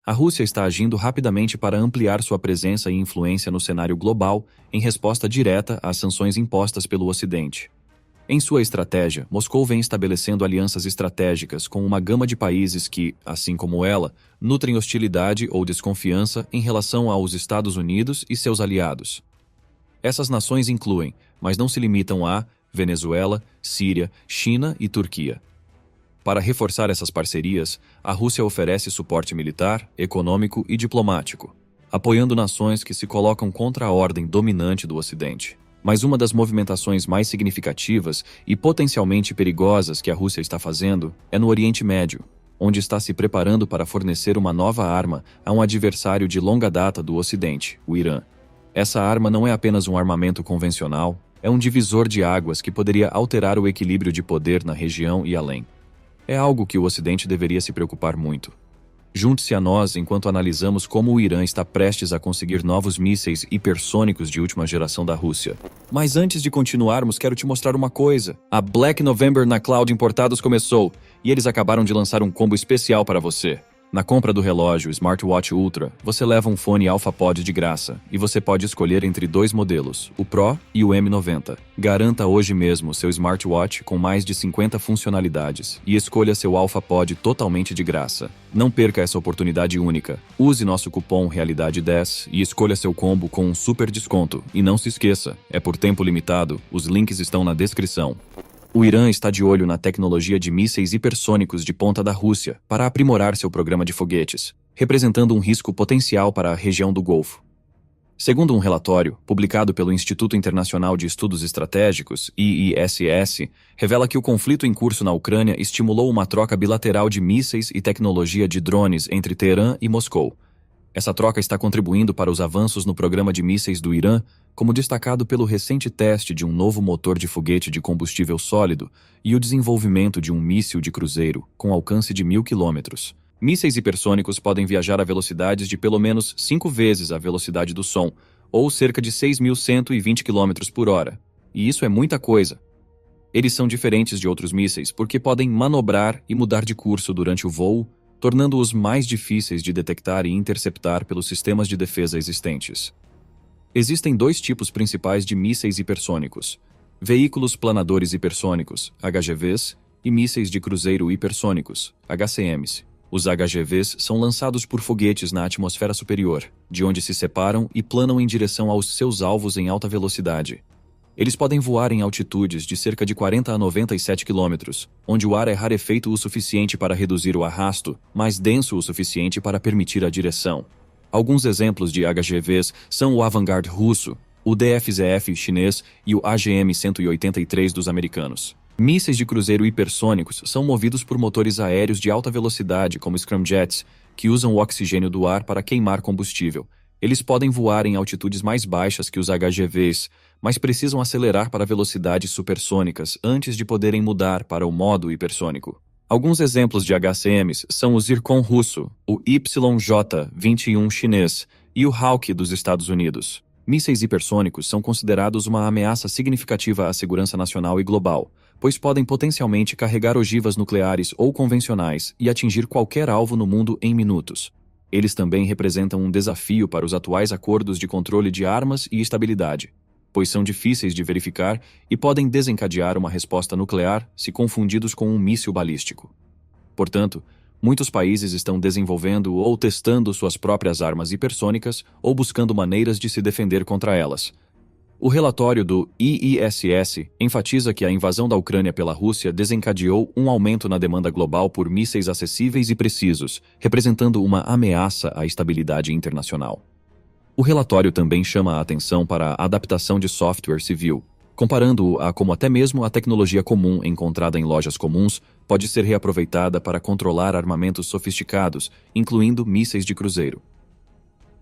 A Rússia está agindo rapidamente para ampliar sua presença e influência no cenário global em resposta direta às sanções impostas pelo Ocidente. Em sua estratégia, Moscou vem estabelecendo alianças estratégicas com uma gama de países que, assim como ela, nutrem hostilidade ou desconfiança em relação aos Estados Unidos e seus aliados. Essas nações incluem, mas não se limitam a, Venezuela, Síria, China e Turquia. Para reforçar essas parcerias, a Rússia oferece suporte militar, econômico e diplomático, apoiando nações que se colocam contra a ordem dominante do Ocidente. Mas uma das movimentações mais significativas e potencialmente perigosas que a Rússia está fazendo é no Oriente Médio, onde está se preparando para fornecer uma nova arma a um adversário de longa data do Ocidente, o Irã. Essa arma não é apenas um armamento convencional, é um divisor de águas que poderia alterar o equilíbrio de poder na região e além. É algo que o Ocidente deveria se preocupar muito. Junte-se a nós enquanto analisamos como o Irã está prestes a conseguir novos mísseis hipersônicos de última geração da Rússia. Mas antes de continuarmos, quero te mostrar uma coisa. A Black November na Cloud Importados começou, e eles acabaram de lançar um combo especial para você. Na compra do relógio Smartwatch Ultra, você leva um fone AlphaPod de graça, e você pode escolher entre dois modelos, o Pro e o M90. Garanta hoje mesmo seu smartwatch com mais de 50 funcionalidades, e escolha seu AlphaPod totalmente de graça. Não perca essa oportunidade única. Use nosso cupom Realidade10 e escolha seu combo com um super desconto. E não se esqueça, é por tempo limitado, os links estão na descrição. O Irã está de olho na tecnologia de mísseis hipersônicos de ponta da Rússia para aprimorar seu programa de foguetes, representando um risco potencial para a região do Golfo. Segundo um relatório, publicado pelo Instituto Internacional de Estudos Estratégicos, IISS, revela que o conflito em curso na Ucrânia estimulou uma troca bilateral de mísseis e tecnologia de drones entre Teherã e Moscou. Essa troca está contribuindo para os avanços no programa de mísseis do Irã, como destacado pelo recente teste de um novo motor de foguete de combustível sólido e o desenvolvimento de um míssil de cruzeiro com alcance de 1.000 quilômetros. Mísseis hipersônicos podem viajar a velocidades de pelo menos 5 vezes a velocidade do som, ou cerca de 6.120 km por hora. E isso é muita coisa. Eles são diferentes de outros mísseis porque podem manobrar e mudar de curso durante o voo, tornando-os mais difíceis de detectar e interceptar pelos sistemas de defesa existentes. Existem dois tipos principais de mísseis hipersônicos: veículos planadores hipersônicos, HGVs, e mísseis de cruzeiro hipersônicos, HCMs. Os HGVs são lançados por foguetes na atmosfera superior, de onde se separam e planam em direção aos seus alvos em alta velocidade. Eles podem voar em altitudes de cerca de 40 a 97 km, onde o ar é rarefeito o suficiente para reduzir o arrasto, mas denso o suficiente para permitir a direção. Alguns exemplos de HGVs são o Avangard russo, o DFZF chinês e o AGM-183 dos americanos. Mísseis de cruzeiro hipersônicos são movidos por motores aéreos de alta velocidade, como scramjets, que usam o oxigênio do ar para queimar combustível. Eles podem voar em altitudes mais baixas que os HGVs, mas precisam acelerar para velocidades supersônicas antes de poderem mudar para o modo hipersônico. Alguns exemplos de HCMs são o Zircon russo, o YJ-21 chinês e o Hawk dos Estados Unidos. Mísseis hipersônicos são considerados uma ameaça significativa à segurança nacional e global, pois podem potencialmente carregar ogivas nucleares ou convencionais e atingir qualquer alvo no mundo em minutos. Eles também representam um desafio para os atuais acordos de controle de armas e estabilidade, pois são difíceis de verificar e podem desencadear uma resposta nuclear se confundidos com um míssil balístico. Portanto, muitos países estão desenvolvendo ou testando suas próprias armas hipersônicas ou buscando maneiras de se defender contra elas. O relatório do IISS enfatiza que a invasão da Ucrânia pela Rússia desencadeou um aumento na demanda global por mísseis acessíveis e precisos, representando uma ameaça à estabilidade internacional. O relatório também chama a atenção para a adaptação de software civil, comparando-o a como até mesmo a tecnologia comum encontrada em lojas comuns pode ser reaproveitada para controlar armamentos sofisticados, incluindo mísseis de cruzeiro.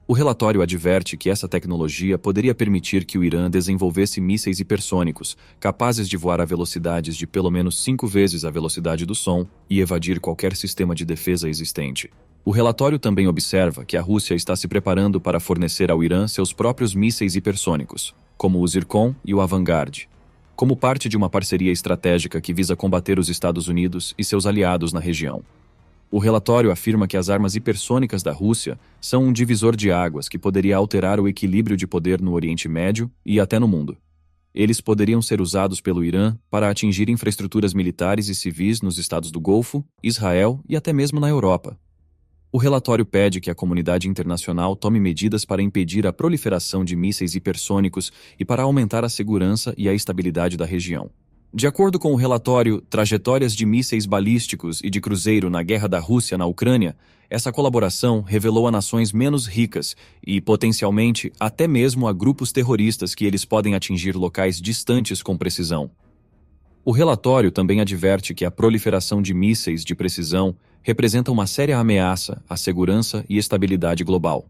O relatório adverte que essa tecnologia poderia permitir que o Irã desenvolvesse mísseis hipersônicos, capazes de voar a velocidades de pelo menos 5 vezes a velocidade do som e evadir qualquer sistema de defesa existente. O relatório também observa que a Rússia está se preparando para fornecer ao Irã seus próprios mísseis hipersônicos, como o Zircon e o Avangard, como parte de uma parceria estratégica que visa combater os Estados Unidos e seus aliados na região. O relatório afirma que as armas hipersônicas da Rússia são um divisor de águas que poderia alterar o equilíbrio de poder no Oriente Médio e até no mundo. Eles poderiam ser usados pelo Irã para atingir infraestruturas militares e civis nos estados do Golfo, Israel e até mesmo na Europa. O relatório pede que a comunidade internacional tome medidas para impedir a proliferação de mísseis hipersônicos e para aumentar a segurança e a estabilidade da região. De acordo com o relatório Trajetórias de Mísseis Balísticos e de Cruzeiro na Guerra da Rússia na Ucrânia, essa colaboração revelou a nações menos ricas e, potencialmente, até mesmo a grupos terroristas que eles podem atingir locais distantes com precisão. O relatório também adverte que a proliferação de mísseis de precisão representa uma séria ameaça à segurança e estabilidade global.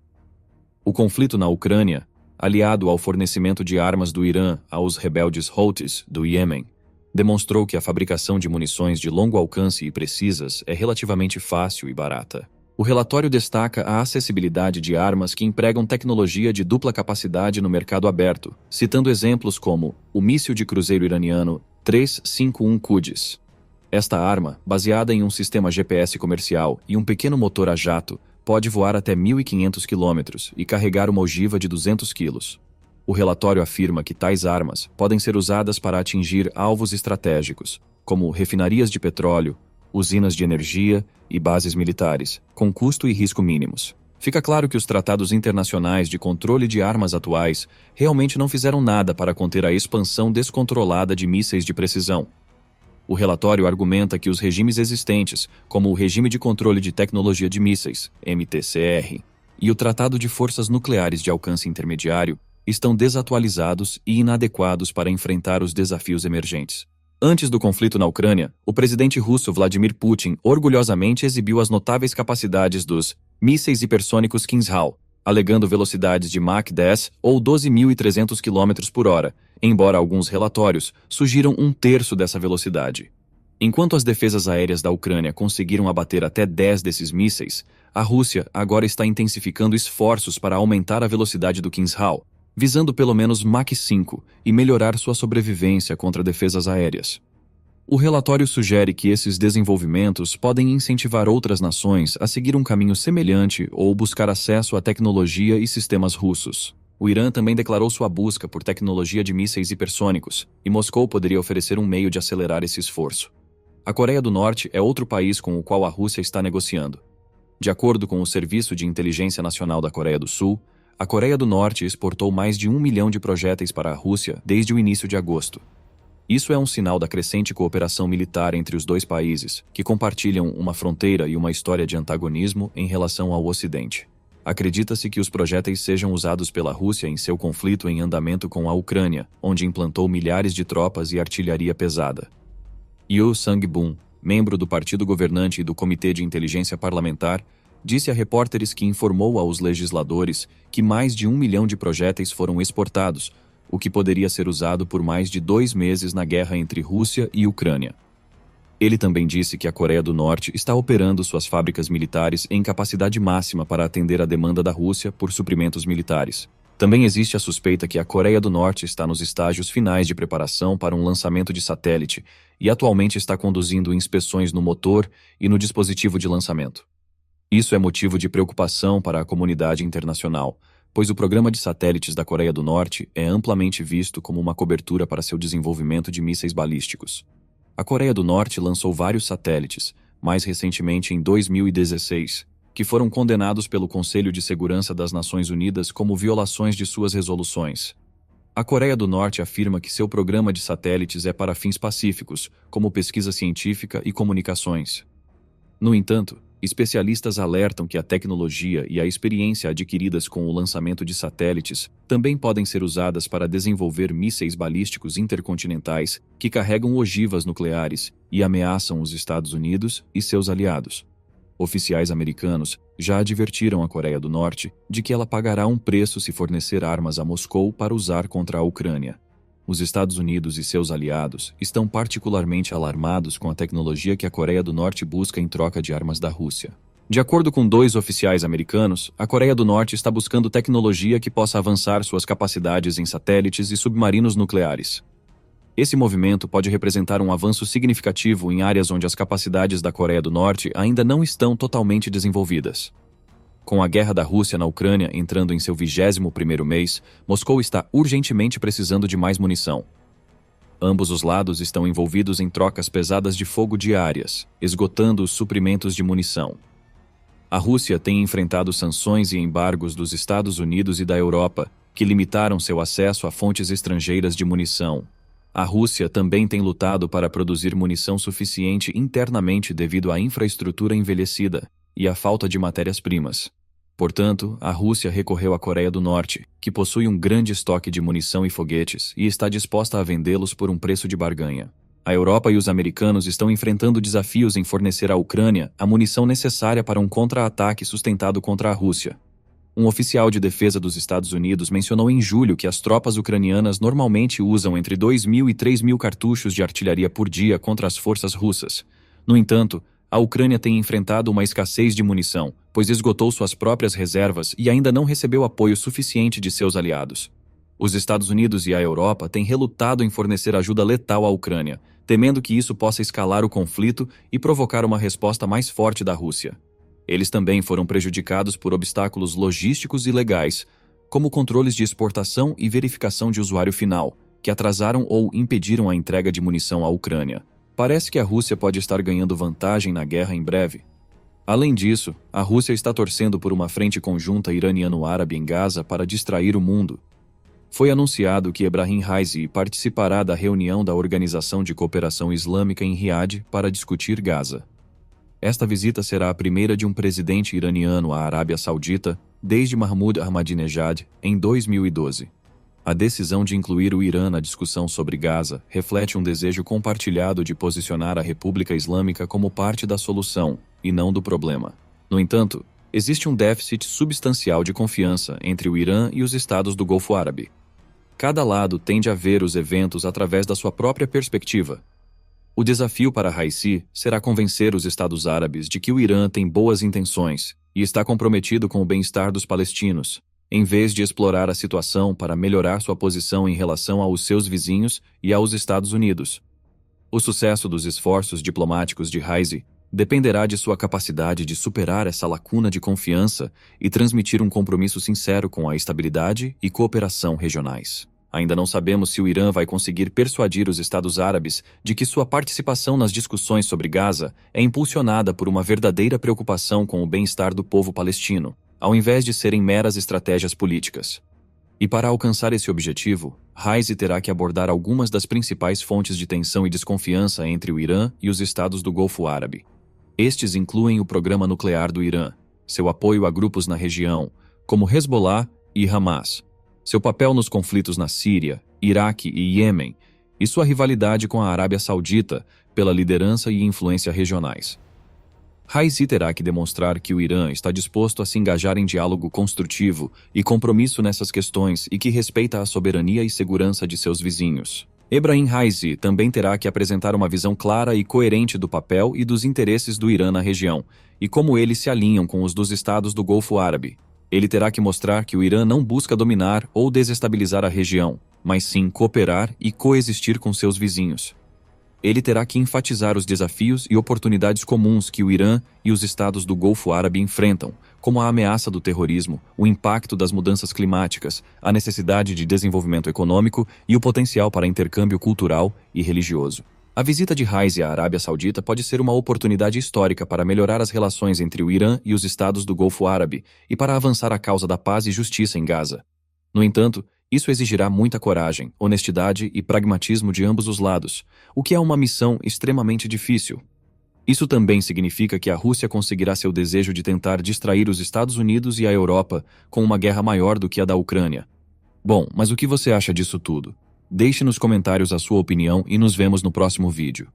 O conflito na Ucrânia, aliado ao fornecimento de armas do Irã aos rebeldes Houthis do Iêmen, demonstrou que a fabricação de munições de longo alcance e precisas é relativamente fácil e barata. O relatório destaca a acessibilidade de armas que empregam tecnologia de dupla capacidade no mercado aberto, citando exemplos como o míssil de cruzeiro iraniano 351 Qudus. Esta arma, baseada em um sistema GPS comercial e um pequeno motor a jato, pode voar até 1.500 km e carregar uma ogiva de 200 kg. O relatório afirma que tais armas podem ser usadas para atingir alvos estratégicos, como refinarias de petróleo, usinas de energia e bases militares, com custo e risco mínimos. Fica claro que os tratados internacionais de controle de armas atuais realmente não fizeram nada para conter a expansão descontrolada de mísseis de precisão. O relatório argumenta que os regimes existentes, como o Regime de Controle de Tecnologia de Mísseis, MTCR, e o Tratado de Forças Nucleares de Alcance Intermediário, estão desatualizados e inadequados para enfrentar os desafios emergentes. Antes do conflito na Ucrânia, o presidente russo Vladimir Putin orgulhosamente exibiu as notáveis capacidades dos mísseis hipersônicos Kinzhal, alegando velocidades de Mach 10 ou 12.300 km por hora, embora alguns relatórios sugiram um terço dessa velocidade. Enquanto as defesas aéreas da Ucrânia conseguiram abater até 10 desses mísseis, a Rússia agora está intensificando esforços para aumentar a velocidade do Kinzhal, visando pelo menos Mach 5 e melhorar sua sobrevivência contra defesas aéreas. O relatório sugere que esses desenvolvimentos podem incentivar outras nações a seguir um caminho semelhante ou buscar acesso à tecnologia e sistemas russos. O Irã também declarou sua busca por tecnologia de mísseis hipersônicos, e Moscou poderia oferecer um meio de acelerar esse esforço. A Coreia do Norte é outro país com o qual a Rússia está negociando. De acordo com o Serviço de Inteligência Nacional da Coreia do Sul, a Coreia do Norte exportou mais de 1 milhão de projéteis para a Rússia desde o início de agosto. Isso é um sinal da crescente cooperação militar entre os dois países, que compartilham uma fronteira e uma história de antagonismo em relação ao Ocidente. Acredita-se que os projéteis sejam usados pela Rússia em seu conflito em andamento com a Ucrânia, onde implantou milhares de tropas e artilharia pesada. Yoo Sang-bum, membro do partido governante e do Comitê de Inteligência Parlamentar, disse a repórteres que informou aos legisladores que mais de 1 milhão de projéteis foram exportados, o que poderia ser usado por mais de 2 meses na guerra entre Rússia e Ucrânia. Ele também disse que a Coreia do Norte está operando suas fábricas militares em capacidade máxima para atender a demanda da Rússia por suprimentos militares. Também existe a suspeita que a Coreia do Norte está nos estágios finais de preparação para um lançamento de satélite e atualmente está conduzindo inspeções no motor e no dispositivo de lançamento. Isso é motivo de preocupação para a comunidade internacional, pois o programa de satélites da Coreia do Norte é amplamente visto como uma cobertura para seu desenvolvimento de mísseis balísticos. A Coreia do Norte lançou vários satélites, mais recentemente em 2016, que foram condenados pelo Conselho de Segurança das Nações Unidas como violações de suas resoluções. A Coreia do Norte afirma que seu programa de satélites é para fins pacíficos, como pesquisa científica e comunicações. No entanto, especialistas alertam que a tecnologia e a experiência adquiridas com o lançamento de satélites também podem ser usadas para desenvolver mísseis balísticos intercontinentais que carregam ogivas nucleares e ameaçam os Estados Unidos e seus aliados. Oficiais americanos já advertiram a Coreia do Norte de que ela pagará um preço se fornecer armas a Moscou para usar contra a Ucrânia. Os Estados Unidos e seus aliados estão particularmente alarmados com a tecnologia que a Coreia do Norte busca em troca de armas da Rússia. De acordo com 2 oficiais americanos, a Coreia do Norte está buscando tecnologia que possa avançar suas capacidades em satélites e submarinos nucleares. Esse movimento pode representar um avanço significativo em áreas onde as capacidades da Coreia do Norte ainda não estão totalmente desenvolvidas. Com a guerra da Rússia na Ucrânia entrando em seu 21º mês, Moscou está urgentemente precisando de mais munição. Ambos os lados estão envolvidos em trocas pesadas de fogo diárias, esgotando os suprimentos de munição. A Rússia tem enfrentado sanções e embargos dos Estados Unidos e da Europa, que limitaram seu acesso a fontes estrangeiras de munição. A Rússia também tem lutado para produzir munição suficiente internamente devido à infraestrutura envelhecida e à falta de matérias-primas. Portanto, a Rússia recorreu à Coreia do Norte, que possui um grande estoque de munição e foguetes e está disposta a vendê-los por um preço de barganha. A Europa e os americanos estão enfrentando desafios em fornecer à Ucrânia a munição necessária para um contra-ataque sustentado contra a Rússia. Um oficial de defesa dos Estados Unidos mencionou em julho que as tropas ucranianas normalmente usam entre 2.000 e 3.000 cartuchos de artilharia por dia contra as forças russas. No entanto, a Ucrânia tem enfrentado uma escassez de munição, pois esgotou suas próprias reservas e ainda não recebeu apoio suficiente de seus aliados. Os Estados Unidos e a Europa têm relutado em fornecer ajuda letal à Ucrânia, temendo que isso possa escalar o conflito e provocar uma resposta mais forte da Rússia. Eles também foram prejudicados por obstáculos logísticos e legais, como controles de exportação e verificação de usuário final, que atrasaram ou impediram a entrega de munição à Ucrânia. Parece que a Rússia pode estar ganhando vantagem na guerra em breve. Além disso, a Rússia está torcendo por uma frente conjunta iraniano-árabe em Gaza para distrair o mundo. Foi anunciado que Ebrahim Raisi participará da reunião da Organização de Cooperação Islâmica em Riad para discutir Gaza. Esta visita será a primeira de um presidente iraniano à Arábia Saudita desde Mahmoud Ahmadinejad em 2012. A decisão de incluir o Irã na discussão sobre Gaza reflete um desejo compartilhado de posicionar a República Islâmica como parte da solução, e não do problema. No entanto, existe um déficit substancial de confiança entre o Irã e os estados do Golfo Árabe. Cada lado tende a ver os eventos através da sua própria perspectiva. O desafio para Raisi será convencer os estados árabes de que o Irã tem boas intenções e está comprometido com o bem-estar dos palestinos, em vez de explorar a situação para melhorar sua posição em relação aos seus vizinhos e aos Estados Unidos. O sucesso dos esforços diplomáticos de Raisi dependerá de sua capacidade de superar essa lacuna de confiança e transmitir um compromisso sincero com a estabilidade e cooperação regionais. Ainda não sabemos se o Irã vai conseguir persuadir os Estados Árabes de que sua participação nas discussões sobre Gaza é impulsionada por uma verdadeira preocupação com o bem-estar do povo palestino, ao invés de serem meras estratégias políticas. E para alcançar esse objetivo, Raisi terá que abordar algumas das principais fontes de tensão e desconfiança entre o Irã e os estados do Golfo Árabe. Estes incluem o programa nuclear do Irã, seu apoio a grupos na região, como Hezbollah e Hamas, seu papel nos conflitos na Síria, Iraque e Iêmen, e sua rivalidade com a Arábia Saudita pela liderança e influência regionais. Raisi terá que demonstrar que o Irã está disposto a se engajar em diálogo construtivo e compromisso nessas questões e que respeita a soberania e segurança de seus vizinhos. Ebrahim Raisi também terá que apresentar uma visão clara e coerente do papel e dos interesses do Irã na região, e como eles se alinham com os dos estados do Golfo Árabe. Ele terá que mostrar que o Irã não busca dominar ou desestabilizar a região, mas sim cooperar e coexistir com seus vizinhos. Ele terá que enfatizar os desafios e oportunidades comuns que o Irã e os estados do Golfo Árabe enfrentam, como a ameaça do terrorismo, o impacto das mudanças climáticas, a necessidade de desenvolvimento econômico e o potencial para intercâmbio cultural e religioso. A visita de Raisi à Arábia Saudita pode ser uma oportunidade histórica para melhorar as relações entre o Irã e os estados do Golfo Árabe e para avançar a causa da paz e justiça em Gaza. No entanto, isso exigirá muita coragem, honestidade e pragmatismo de ambos os lados, o que é uma missão extremamente difícil. Isso também significa que a Rússia conseguirá seu desejo de tentar distrair os Estados Unidos e a Europa com uma guerra maior do que a da Ucrânia. Bom, mas o que você acha disso tudo? Deixe nos comentários a sua opinião e nos vemos no próximo vídeo.